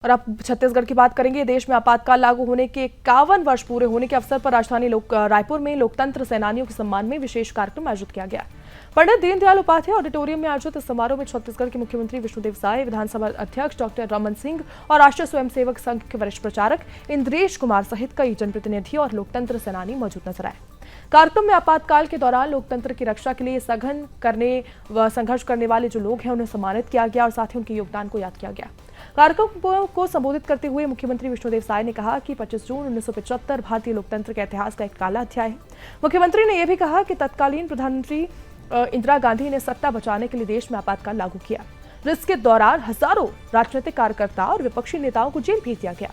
और अब छत्तीसगढ़ की बात करेंगे। देश में आपातकाल लागू होने के 51 वर्ष पूरे होने के अवसर पर राजधानी रायपुर में लोकतंत्र सेनानियों के सम्मान में विशेष कार्यक्रम आयोजित किया गया। पंडित दीनदयाल उपाध्याय ऑडिटोरियम में आयोजित इस समारोह में छत्तीसगढ़ के मुख्यमंत्री विष्णुदेव साय, विधानसभा अध्यक्ष डॉक्टर रमन सिंह और राष्ट्रीय स्वयंसेवक संघ के वरिष्ठ प्रचारक इंद्रेश कुमार सहित कई जनप्रतिनिधि और लोकतंत्र सेनानी मौजूद नजर आए। कार्यक्रम में आपातकाल के दौरान लोकतंत्र की रक्षा के लिए सघन करने व संघर्ष करने वाले जो लोग हैं उन्हें सम्मानित किया गया और साथ ही उनके योगदान को याद किया गया। कार्यक्रम को संबोधित करते हुए मुख्यमंत्री विष्णुदेव साय ने कहा कि 25 जून 1975 भारतीय लोकतंत्र के इतिहास का एक काला अध्याय है। मुख्यमंत्री ने यह भी कहा कि तत्कालीन प्रधानमंत्री इंदिरा गांधी ने सत्ता बचाने के लिए देश में आपातकाल लागू किया, जिसके दौरान हजारों राजनीतिक कार्यकर्ता और विपक्षी नेताओं को जेल भेज दिया गया।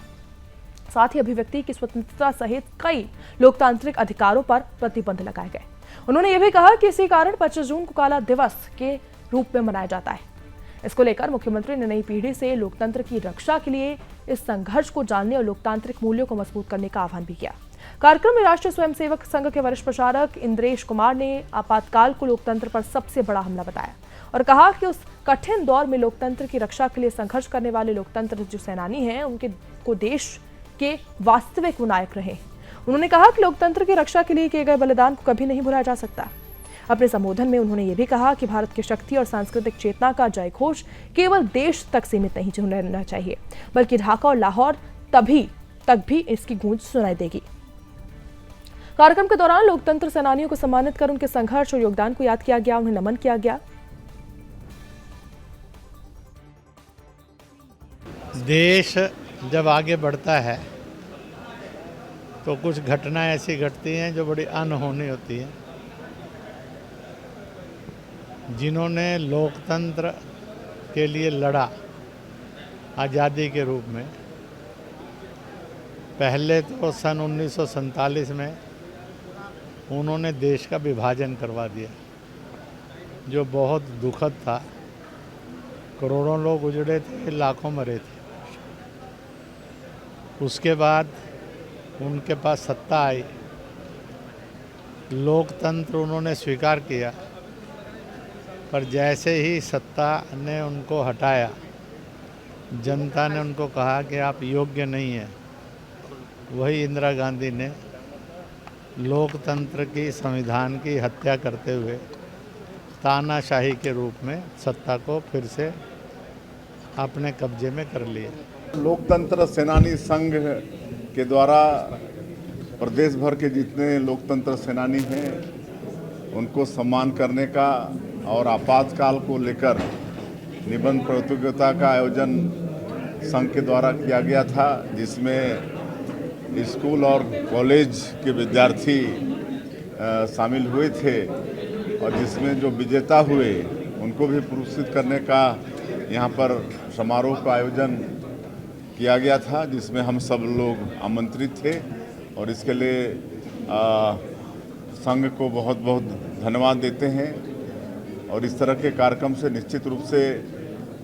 साथ ही अभिव्यक्ति की स्वतंत्रता सहित कई लोकतांत्रिक अधिकारों पर प्रतिबंध लगाए गए। उन्होंने यह भी कहा कि इसी कारण 25 जून को काला दिवस के रूप में मनाया जाता है। इसको लेकर मुख्यमंत्री ने नई पीढ़ी से लोकतंत्र की रक्षा के लिए इस संघर्ष को जानने और लोकतांत्रिक मूल्यों को मजबूत करने का आह्वान भी किया। कार्यक्रम में राष्ट्रीय स्वयंसेवक संघ के वरिष्ठ प्रचारक इंद्रेश कुमार ने आपातकाल को लोकतंत्र पर सबसे बड़ा हमला बताया और कहा कि उस कठिन दौर में लोकतंत्र की रक्षा के लिए संघर्ष करने वाले लोकतंत्र जो सेनानी हैं उनके को देश के वास्तविक नायक रहे। उन्होंने कहा कि लोकतंत्र की रक्षा के लिए किए गए बलिदान को कभी नहीं भुलाया जा सकता। अपने संबोधन में उन्होंने ये भी कहा कि भारत की शक्ति और सांस्कृतिक चेतना का जयघोष केवल देश तक सीमित नहीं रहना चाहिए, बल्कि ढाका और लाहौर तक भी इसकी गूंज सुनाई देगी। कार्यक्रम के दौरान लोकतंत्र सेनानियों को सम्मानित कर उनके संघर्ष और योगदान को याद किया गया, उन्हें नमन किया गया। देश जब आगे बढ़ता है तो कुछ घटनाएं ऐसी घटती हैं जो बड़ी अनहोनी होती हैं। जिन्होंने लोकतंत्र के लिए लड़ा आज़ादी के रूप में, पहले तो सन 1947 में उन्होंने देश का विभाजन करवा दिया, जो बहुत दुखद था। करोड़ों लोग उजड़े थे, लाखों मरे थे। उसके बाद उनके पास सत्ता आई, लोकतंत्र उन्होंने स्वीकार किया, पर जैसे ही सत्ता ने उनको हटाया, जनता ने उनको कहा कि आप योग्य नहीं हैं। वही इंदिरा गांधी ने लोकतंत्र की, संविधान की हत्या करते हुए तानाशाही के रूप में सत्ता को फिर से अपने कब्जे में कर लिया। लोकतंत्र सेनानी संघ के द्वारा प्रदेश भर के जितने लोकतंत्र सेनानी हैं उनको सम्मान करने का और आपातकाल को लेकर निबंध प्रतियोगिता का आयोजन संघ के द्वारा किया गया था, जिसमें स्कूल और कॉलेज के विद्यार्थी शामिल हुए थे और जिसमें जो विजेता हुए उनको भी पुरस्कृत करने का यहाँ पर समारोह का आयोजन किया गया था, जिसमें हम सब लोग आमंत्रित थे। और इसके लिए संघ को बहुत बहुत धन्यवाद देते हैं। और इस तरह के कार्यक्रम से निश्चित रूप से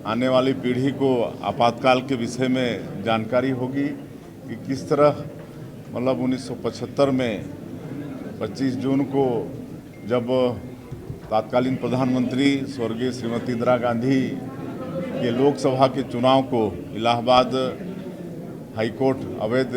आने वाली पीढ़ी को आपातकाल के विषय में जानकारी होगी कि किस तरह मतलब 1975 में 25 जून को जब तत्कालीन प्रधानमंत्री स्वर्गीय श्रीमती इंदिरा गांधी के लोकसभा के चुनाव को इलाहाबाद हाईकोर्ट अवैध